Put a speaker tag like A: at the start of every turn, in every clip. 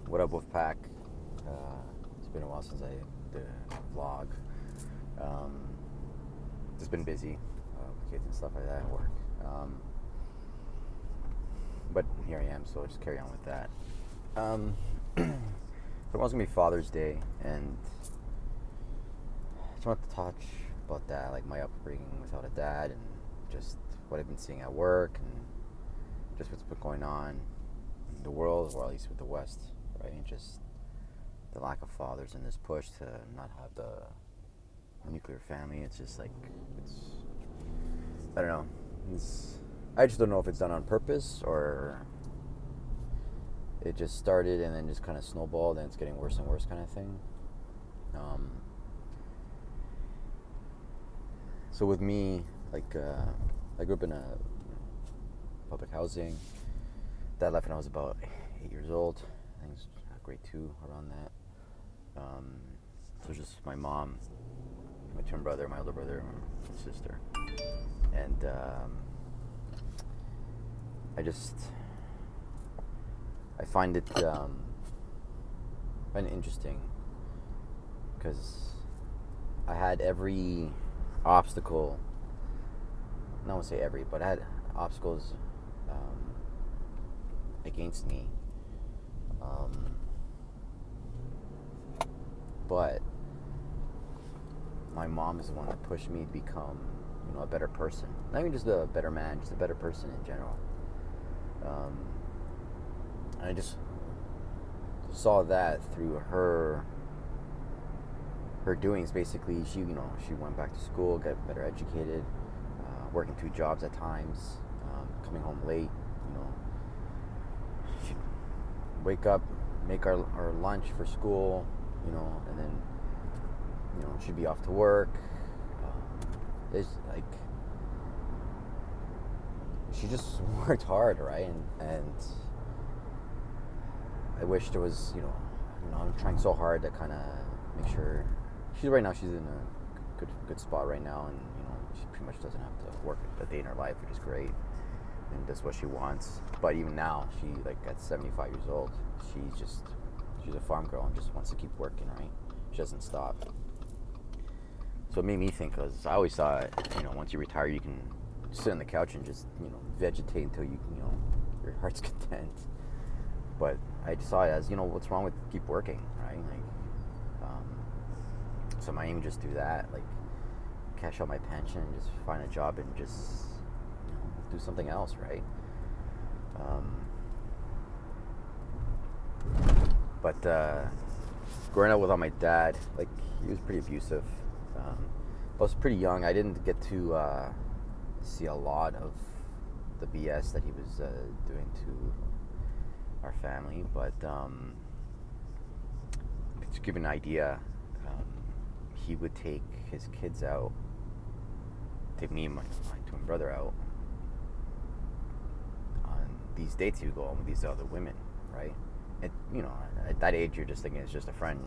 A: What up, Wolfpack? It's been a while since I did a vlog. Um, just been busy with kids and stuff like that at work. But here I am, so I'll just carry on with that. Tomorrow's gonna be Father's Day, and I just wanted to talk about that, like my upbringing without a dad, and just what I've been seeing at work, and just what's been going on in the world, or at least with the West, right? And just the lack of fathers and this push to not have the nuclear family. It's just like, I don't know. I just don't know if it's done on purpose or it just started and then just kind of snowballed and it's getting worse and worse kind of thing. So with me, like, I grew up in a public housing. Dad left when I was about 8 years old. I think it was grade 2, around that. So it was just my mom, my twin brother, my older brother, and my sister. And I find it interesting because I had every obstacle, I won't say every, but I had obstacles against me. But my mom is the one that pushed me to become, a better person. Not even just a better man, just a better person in general. And I just saw that through her doings. Basically, she went back to school, got better educated, working 2 jobs at times, coming home late. She'd wake up, make our lunch for school, and then she'd be off to work. It's like she just worked hard, right? And I wish there was, I'm trying so hard to kind of make sure she's in a good spot right now, and she pretty much doesn't have to work a day in her life, which is great, and that's what she wants. But even now, she, like, at 75 years old, she's a farm girl and just wants to keep working, right? She doesn't stop. So it made me think, because I always thought, once you retire, you can sit on the couch and just, vegetate until your heart's content. But I saw it as, what's wrong with keep working, right? Like, so I might even just do that, like, cash out my pension and just find a job and just, do something else, right? But growing up without my dad, like, he was pretty abusive. I was pretty young. I didn't get to see a lot of the BS that he was doing to our family, but to give you an idea, he would take his kids out, take me and my twin brother out on these dates he would go on with these other women, right? And at that age, you're just thinking it's just a friend.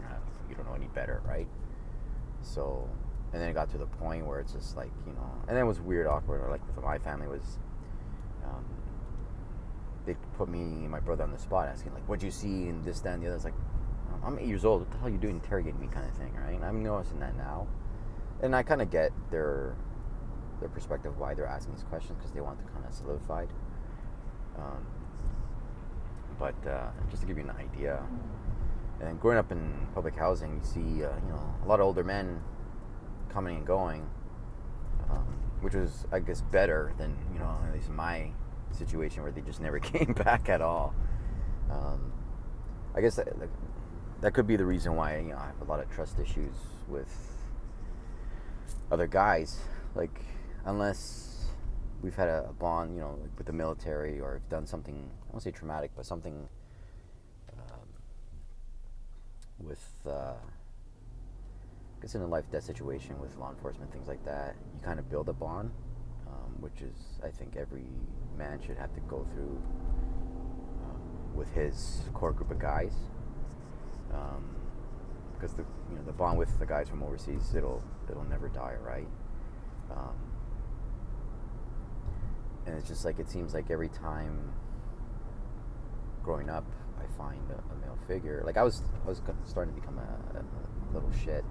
A: You don't know any better, right? So, and then it got to the point where it's just like, and then it was weird, awkward, or like with my family was, they put me and my brother on the spot, asking like, what'd you see, and this, that, and the other. It's like, I'm 8 years old, what the hell are you doing interrogating me, kind of thing, right? And I'm noticing that now, and I kind of get their perspective, why they're asking these questions, because they want to kind of solidified. But just to give you an idea, and growing up in public housing, you see, a lot of older men coming and going, which was, I guess, better than, at least in my situation, where they just never came back at all. I guess that could be the reason why, I have a lot of trust issues with other guys. Like, unless we've had a bond, like with the military, or have done something, I won't say traumatic, but something with, I guess, in a life-death situation with law enforcement, things like that, you kind of build a bond, which is, I think, every man should have to go through with his core group of guys, because the bond with the guys from overseas, it'll never die, right? And it's just like, it seems like every time growing up, I find a male figure. Like I was starting to become a little shit.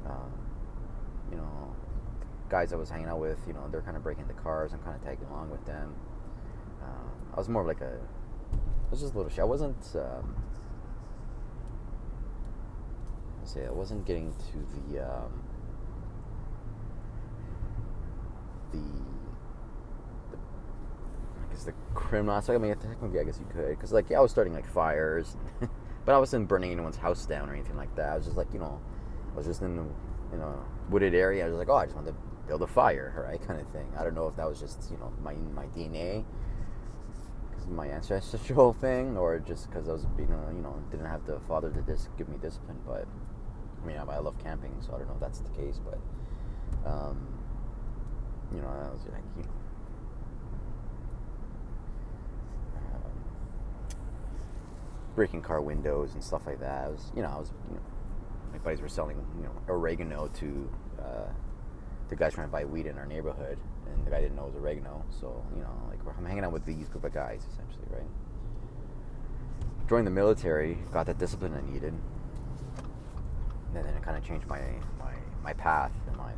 A: Um, you know, guys I was hanging out with, they're kind of breaking the cars. I'm kind of tagging along with them. I was more of like I was just a little shit. I wasn't. I wasn't getting to the I guess the criminal aspect. I mean, technically, I guess you could, because like I was starting like fires, but I wasn't burning anyone's house down or anything like that. I was just like I was just in a wooded area. I was like, oh, I just wanted to build a fire, right, kind of thing. I don't know if that was just my DNA, because my ancestral thing, or just because I was didn't have the father to give me discipline. But I mean, I love camping, so I don't know if that's the case, but I was like, breaking car windows and stuff like that. My buddies were selling, oregano to guys trying to buy weed in our neighborhood, and the guy didn't know it was oregano. So, I'm hanging out with these group of guys, essentially, right? Joined the military, got that discipline I needed, and then it kind of changed my path in life.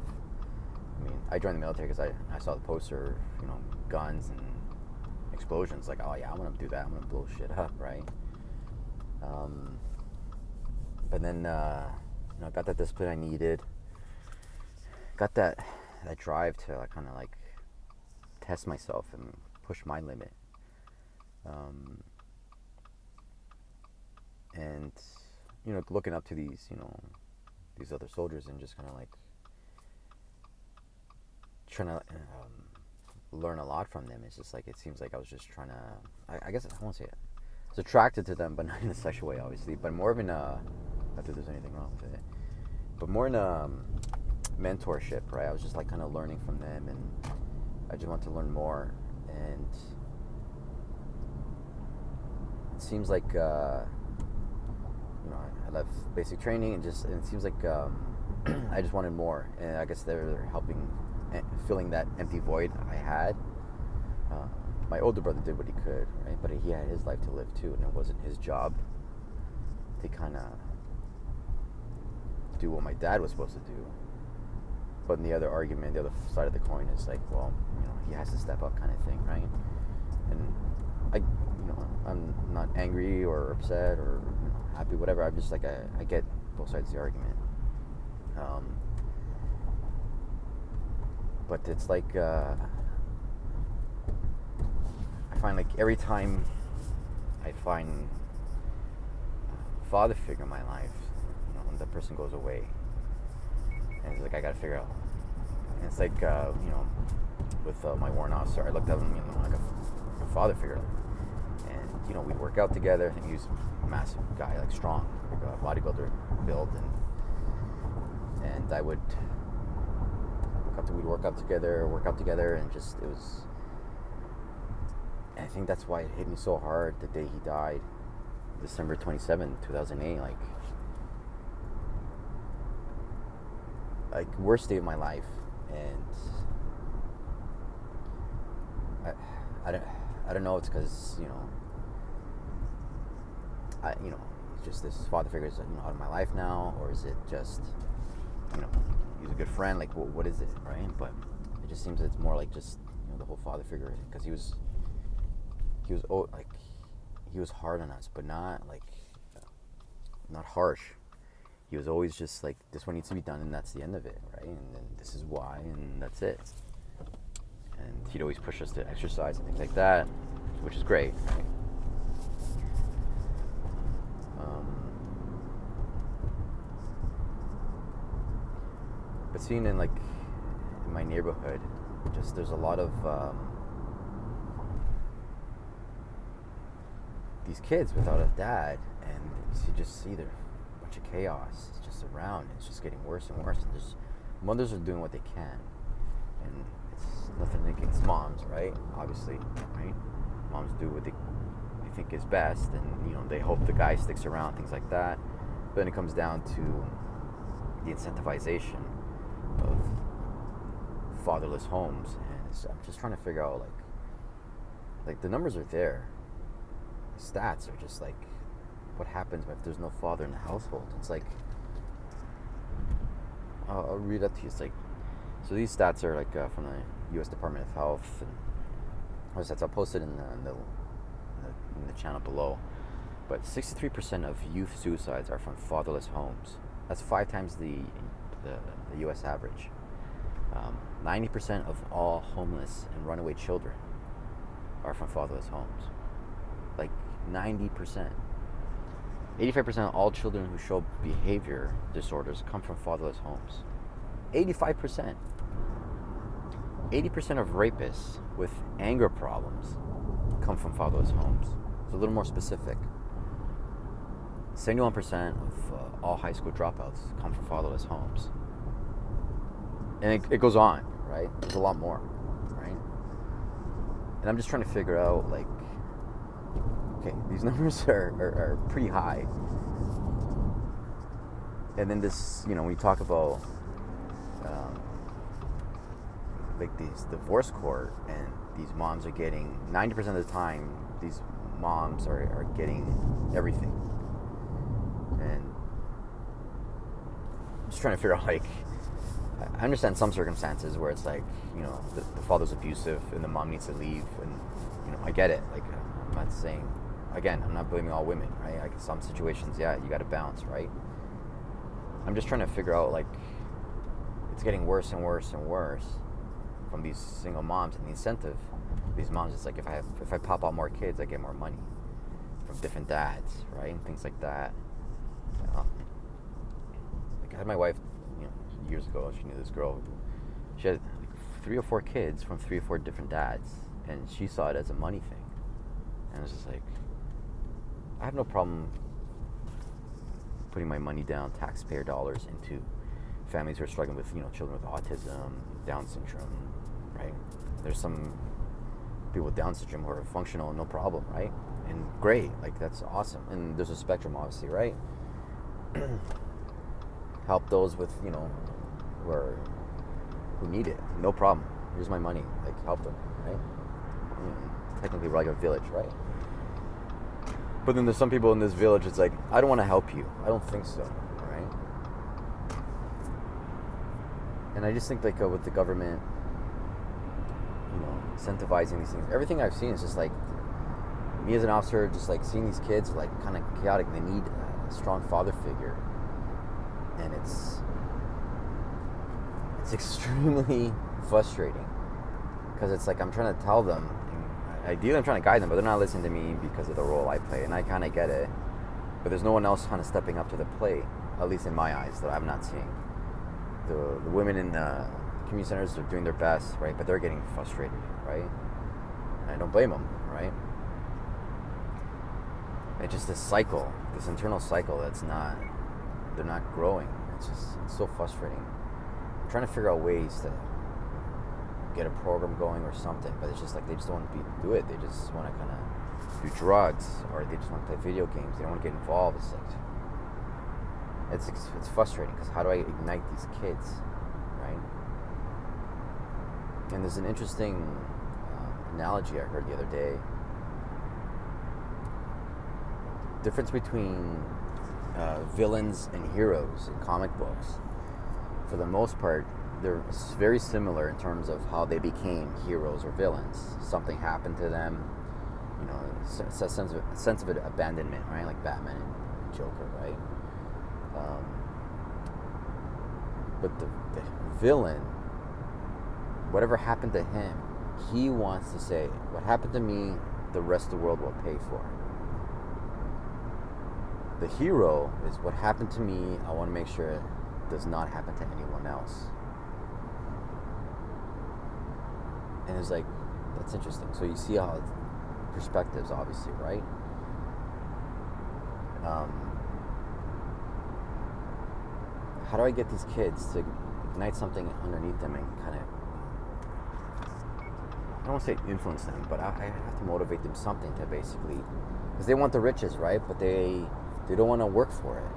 A: I mean, I joined the military because I saw the poster, guns and explosions. Like, oh yeah, I'm gonna do that. I'm gonna blow shit up, right? But then, I got that discipline I needed. Got that drive to kind of like test myself and push my limit. And looking up to these other soldiers and just kind of like trying to learn a lot from them. It's just like, it seems like I was just trying to, I guess I won't say it. I was attracted to them, but not in a sexual way, obviously, but more of in not that there's anything wrong with it, but more in a mentorship, right? I was just like kind of learning from them, and I just want to learn more. And it seems like I left basic training, and it seems like I just wanted more, and I guess they're helping filling that empty void I had. My older brother did what he could, right? But he had his life to live too, and it wasn't his job to kind of do what my dad was supposed to do. But in the other argument, the other side of the coin is like, well, he has to step up, kind of thing, right? And I'm not angry or upset or happy, whatever. I'm just like, I get both sides of the argument. But it's like, I find like every time I find a father figure in my life, the person goes away, and it's like I gotta figure out. And it's like with my warrant officer, I looked at him like a father figure, and we'd work out together. I think he was a massive guy, like strong, like a bodybuilder build, and I would we'd work out together, and just it was. And I think that's why it hit me so hard the day he died, December 27, 2008. Like worst day of my life, and I don't know if it's because just this father figure is out of my life now, or is it just he's a good friend, like what is it, right? But it just seems that it's more like just the whole father figure, because he was hard on us, but not harsh. He was always just like, this one needs to be done, and that's the end of it, right? And then this is why, and that's it. And he'd always push us to exercise and things like that, which is great, right? But seeing in my neighborhood, just there's a lot of these kids without a dad, and you just see their bunch of chaos just around. It's just getting worse and worse, and just mothers are doing what they can, and it's nothing against moms, right? Obviously, right? Moms do what they think is best, and they hope the guy sticks around, things like that. But then it comes down to the incentivization of fatherless homes, and I'm just trying to figure out like the numbers are there. stats are just like, what happens if there's no father in the household? It's like, I'll read that to you. It's like, so these stats are like from the U.S. Department of Health, and I'll post it in the channel below. But 63% of youth suicides are from fatherless homes. That's 5 times the U.S. average. 90% of all homeless and runaway children are from fatherless homes. Like 90%. 85% of all children who show behavior disorders come from fatherless homes. 85%. 80% of rapists with anger problems come from fatherless homes. It's a little more specific. 71% of all high school dropouts come from fatherless homes. And it goes on, right? There's a lot more, right? And I'm just trying to figure out, like, okay, these numbers are pretty high. And then this, when you talk about like these divorce court, and these moms are getting 90% of the time, these moms are getting everything. And I'm just trying to figure out, like, I understand some circumstances where it's like, the father's abusive and the mom needs to leave, and I get it. Like, I'm not saying, again, I'm not blaming all women, right? Like, some situations, yeah, you got to bounce, right? I'm just trying to figure out, like, it's getting worse and worse and worse from these single moms, and the incentive of these moms is like, if I pop out more kids, I get more money from different dads, right? And things like that. Like, I had my wife, years ago. She knew this girl. She had like 3 or 4 kids from 3 or 4 different dads, and she saw it as a money thing. And it was just like, I have no problem putting my money down, taxpayer dollars, into families who are struggling with, children with autism, Down syndrome, right? There's some people with Down syndrome who are functional, no problem, right? And great, like, that's awesome. And there's a spectrum, obviously, right? Help those with, who need it, no problem. Here's my money, like, help them, right? Technically, we're like a village, right? But then there's some people in this village, it's like, I don't want to help you. I don't think so, right? And I just think, like, with the government, incentivizing these things, everything I've seen is just like, me as an officer, just like seeing these kids, like, kind of chaotic. They need a strong father figure, and it's extremely frustrating, because it's like, I'm trying to tell them, ideally I'm trying to guide them, but they're not listening to me because of the role I play, and I kind of get it, but there's no one else kind of stepping up to the plate, at least in my eyes, that I'm not seeing. The women in the community centers are doing their best, right, but they're getting frustrated, right? And I don't blame them, right? It's just this cycle, this internal cycle they're not growing. It's so frustrating. I'm trying to figure out ways to get a program going or something, but it's just like, they just don't want to do it. They just want to kind of do drugs, or they just want to play video games. They don't want to get involved. It's like, it's frustrating, because how do I ignite these kids, right? And there's an interesting analogy I heard the other day. Difference between villains and heroes in comic books. For the most part, they're very similar in terms of how they became heroes or villains. Something happened to them, it's a sense of abandonment, right? Like Batman and Joker, right? But the villain, whatever happened to him, he wants to say, what happened to me, the rest of the world will pay for. The hero is, what happened to me, I want to make sure it does not happen to anyone else. And it's like, that's interesting. So you see how perspectives, obviously, right? How do I get these kids to ignite something underneath them and kind of, I don't want to say influence them, but I have to motivate them something to basically, because they want the riches, right? But they don't want to work for it.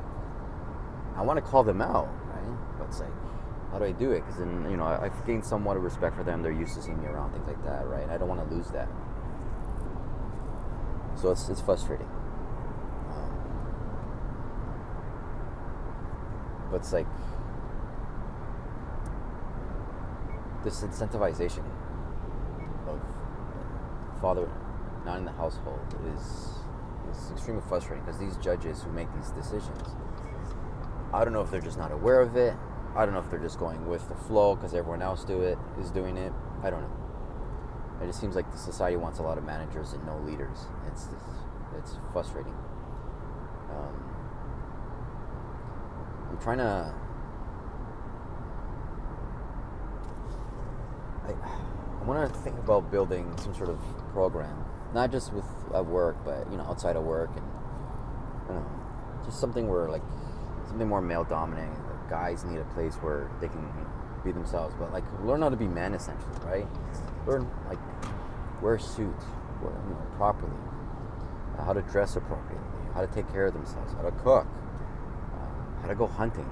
A: I want to call them out, right? But it's like, how do I do it? Because then, I've gained somewhat of respect for them. They're used to seeing me around, things like that, right? I don't want to lose that. So it's frustrating. But it's like this incentivization of father not in the household is extremely frustrating, because these judges who make these decisions, I don't know if they're just not aware of it. I don't know if they're just going with the flow because everyone else is doing it. I don't know. It just seems like the society wants a lot of managers and no leaders. It's frustrating. I'm trying to. I want to think about building some sort of program, not just with at work, but outside of work, and I don't know, just something where like something more male dominating. Like guys need a place where they can be themselves, but like learn how to be men essentially, right? Learn like wear a suit, properly, how to dress appropriately, how to take care of themselves, how to cook, how to go hunting,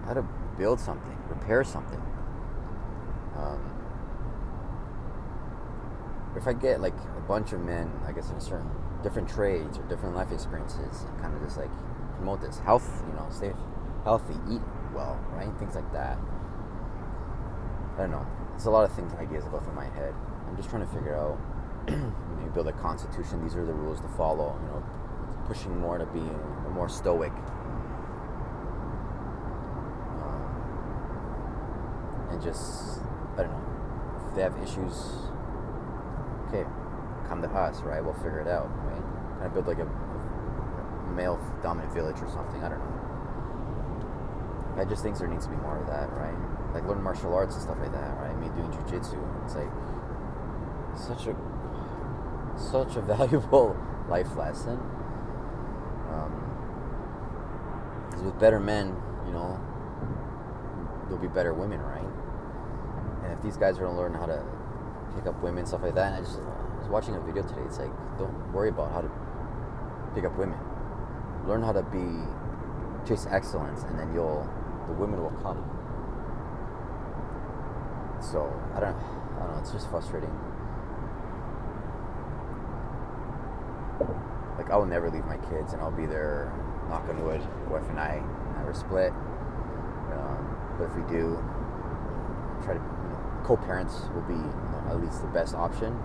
A: how to build something, repair something. If I get like a bunch of men, I guess in certain different trades or different life experiences, and kind of just like promote this health, stay healthy, eat well, right? Things like that. I don't know. There's a lot of things, ideas go through my head. I'm just trying to figure out, maybe build a constitution. These are the rules to follow. Pushing more to be more stoic. And just, I don't know. If they have issues, okay, come to us, right? We'll figure it out, right? Kind of build like a male-dominant village or something. I don't know. I just think there needs to be more of that, right? Like learn martial arts and stuff like that, right? Me doing jiu-jitsu, it's like such a valuable life lesson. Because with better men, there'll be better women, right? And if these guys are gonna learn how to pick up women, stuff like that, and I was watching a video today. It's like, don't worry about how to pick up women. Learn how to chase excellence, and then the women will come. So I don't know. It's just frustrating. Like I will never leave my kids, and I'll be there. Knock on wood. My wife and I never split. But if we do, try to co-parents will be at least the best option.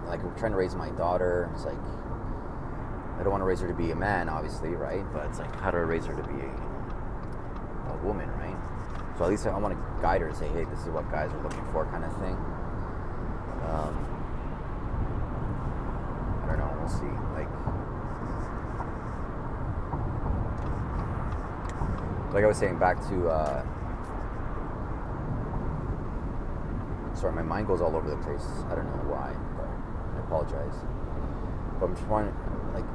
A: Like we're trying to raise my daughter. It's like I don't want to raise her to be a man, obviously, right? But it's like how do I raise her to be a woman, right? So at least I want to guide her and say, hey, this is what guys are looking for, kind of thing. I don't know. We'll see. Like I was saying, back to sorry, my mind goes all over the place. I don't know why, but I apologize. But I'm trying, like,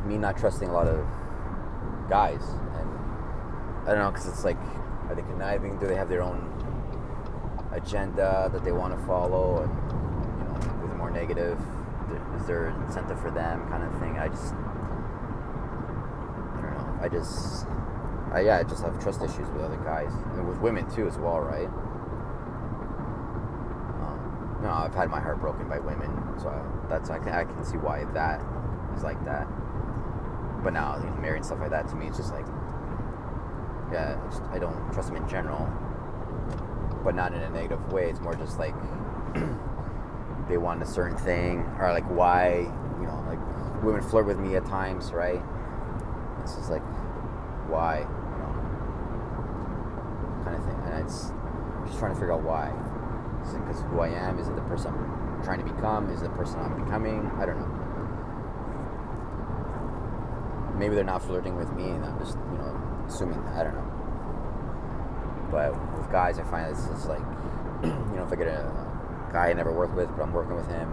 A: me not trusting a lot of guys, and I don't know, because it's like, are they conniving? Do they have their own agenda that they want to follow? And is it more negative? Is there an incentive for them, kind of thing? I just have trust issues with other guys, and with women too as well, right? I've had my heart broken by women, so I can see why that is like that. But now, married and stuff like that, to me, it's just like, I don't trust them in general, but not in a negative way. It's more just like they want a certain thing, or like why, like women flirt with me at times, right? It's just like, why, kind of thing. And I'm just trying to figure out why. Is it because who I am? Is it the person I'm trying to become? Is it the person I'm becoming? I don't know. Maybe they're not flirting with me, and I'm just, assuming. I don't know. But with guys, I find it's just like, if I get a guy I never worked with, but I'm working with him,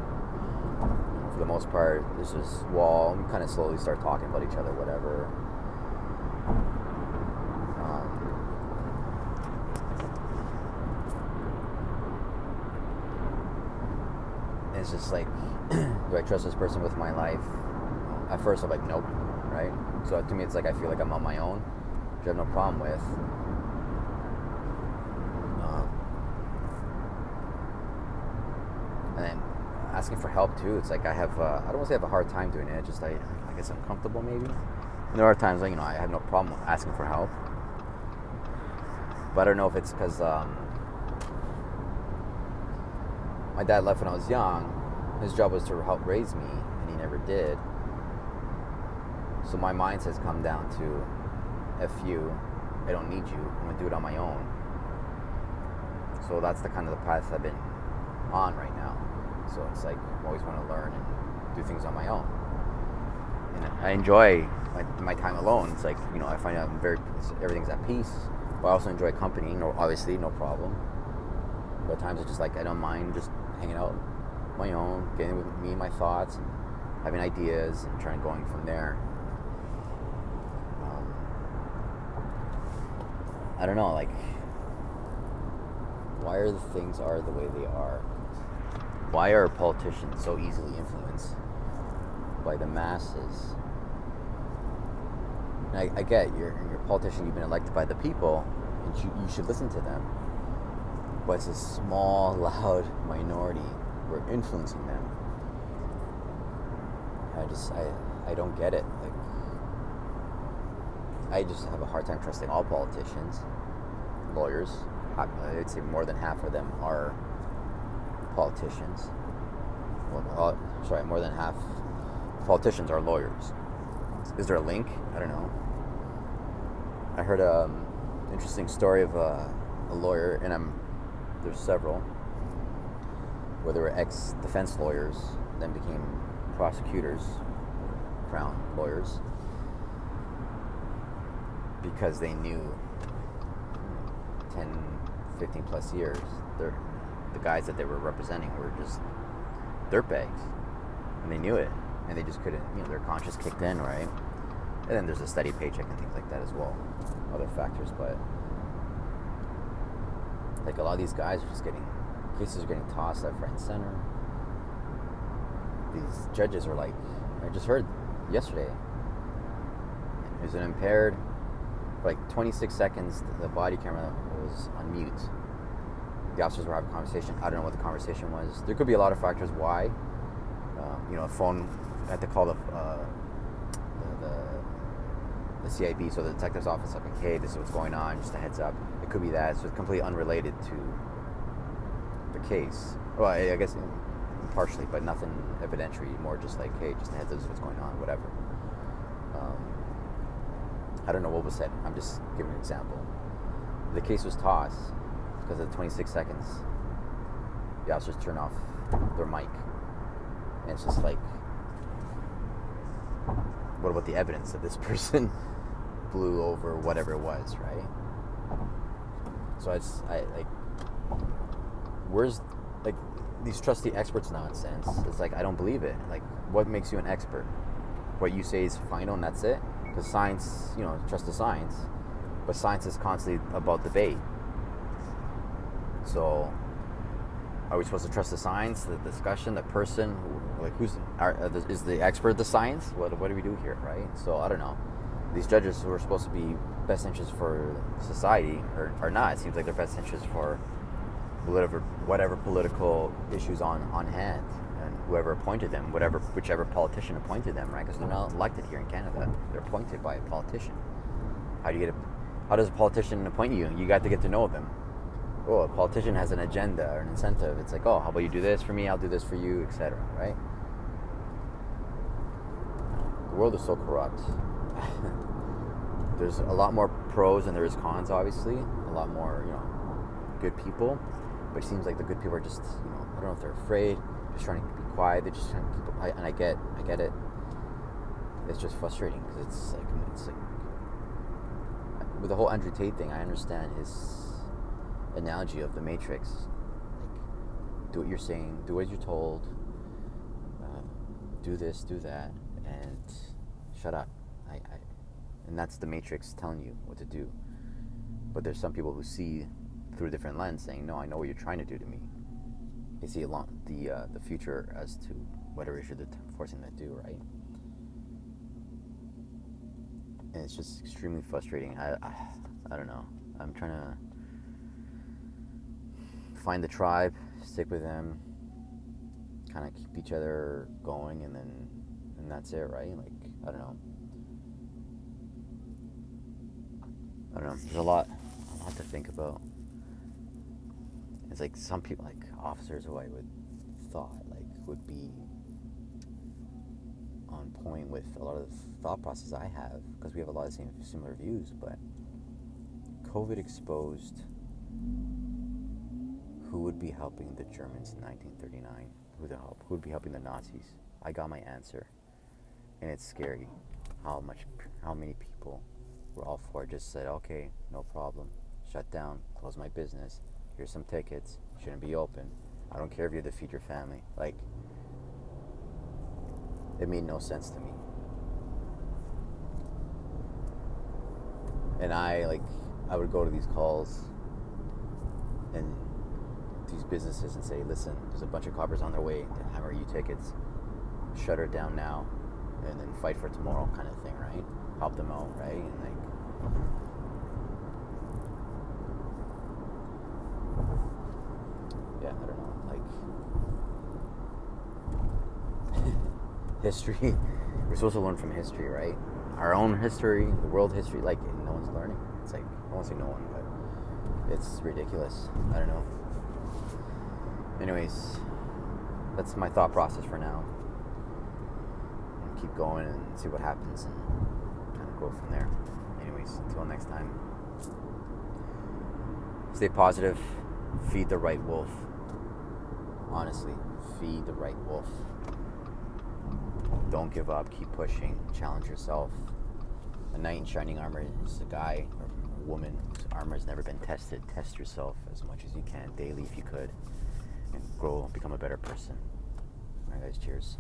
A: for the most part, there's this wall. We kind of slowly start talking about each other, whatever. It's just like, do I trust this person with my life? At first I'm like, nope, right? So to me it's like I feel like I'm on my own, which I have no problem with. asking for help too. It's like I don't want to say I have a hard time doing it. Just I guess I'm comfortable maybe. And there are times like I have no problem asking for help, but I don't know if it's because my dad left when I was young. His job was to help raise me, and he never did. So my mindset's come down to, F you, I don't need you, I'm going to do it on my own. So that's the kind of the path I've been on right now. So it's like, I always want to learn and do things on my own. And I enjoy my time alone. It's like, I find out everything's at peace, but I also enjoy company, obviously, no problem. But at times it's just like, I don't mind just hanging out on my own, getting with me and my thoughts, and having ideas, and trying going from there. I don't know, like, why are the things are the way they are? Why are politicians so easily influenced by the masses? And I get you're a politician, you've been elected by the people, and you should listen to them. But it's a small, loud minority who are influencing them. I don't get it. Like, I just have a hard time trusting all politicians, lawyers. I'd say more than half of them are politicians. More than half politicians are lawyers. Is there a link? I don't know. I heard an interesting story of a lawyer, and there's several, where they were ex-defense lawyers, then became prosecutors, crown lawyers, because they knew 10, 15 plus years, the guys that they were representing were just dirtbags, and they knew it, and they just couldn't, their conscience kicked in, right? And then there's a steady paycheck and things like that as well, other factors, but like a lot of these guys are just cases are getting tossed left, right, and center. These judges are like, I just heard yesterday, there's an impaired, for like 26 seconds, the body camera was on mute. The officers were having a conversation. I don't know what the conversation was. There could be a lot of factors why. A phone, I had to call the CIB, so the detective's office, like, hey, this is what's going on, just a heads up. It could be that, so it's completely unrelated to the case. Well, I guess partially, but nothing evidentiary, more just like, hey, just a heads up, this is what's going on, whatever. I don't know what was said. I'm just giving an example. The case was tossed because of the 26 seconds. The officers turn off their mic. And it's just like, what about the evidence that this person blew over whatever it was, right? So where's, like, these trusty experts nonsense? It's like, I don't believe it. Like, what makes you an expert? What you say is final and that's it? Because science, trust the science. But science is constantly about debate. So, are we supposed to trust the science, the discussion, the person? Is the expert the science? What do we do here, right? So, I don't know. These judges who are supposed to be best interests for society are not. It seems like they're best interests for whatever political issues on hand. And whoever appointed them, whichever politician appointed them, right? Because they're not elected here in Canada; they're appointed by a politician. How does a politician appoint you? You got to get to know them. Oh, a politician has an agenda or an incentive. It's like, oh, how about you do this for me? I'll do this for you, etc. Right? The world is so corrupt. There's a lot more pros than there is cons. Obviously, a lot more, good people. But it seems like the good people are just, I don't know if they're afraid. Just trying to be quiet. They're just trying to keep it. And I get it. It's just frustrating because it's like with the whole Andrew Tate thing. I understand his analogy of the Matrix. Like, do what you're saying, do what you're told, do this, do that, and shut up. And that's the Matrix telling you what to do. But there's some people who see through a different lens, saying, "No, I know what you're trying to do to me." They see along the future as to whatever issue they're forcing them to do, right? And it's just extremely frustrating. I don't know. I'm trying to find the tribe, stick with them, kind of keep each other going, and that's it, right? Like, I don't know. There's a lot to think about. It's like some people, like officers who I would thought like would be on point with a lot of the thought process I have, because we have a lot of similar views. But COVID exposed who would be helping the Germans in 1939, who would be helping the Nazis. I got my answer, and it's scary how many people were all for it. Just said, okay, no problem, shut down, close my business, here's some tickets, shouldn't be open, I don't care if you have to feed your family. Like, it made no sense to me. And I would go to these calls and these businesses and say, listen, there's a bunch of coppers on their way to hammer you tickets, shut her down now and then fight for tomorrow, kind of thing, right? Help them out, right? And like, yeah, I don't know, like history, we're supposed to learn from history, right? Our own history, the world history, like, no one's learning. It's like, I won't say no one, but it's ridiculous. I don't know. Anyways, that's my thought process for now. And keep going and see what happens and kind of go from there. Anyways, until next time, stay positive, feed the right wolf. Honestly, feed the right wolf. Don't give up, keep pushing, challenge yourself. A knight in shining armor is a guy or a woman whose armor has never been tested. Test yourself as much as you can daily if you could, and grow, become a better person. Alright guys, cheers.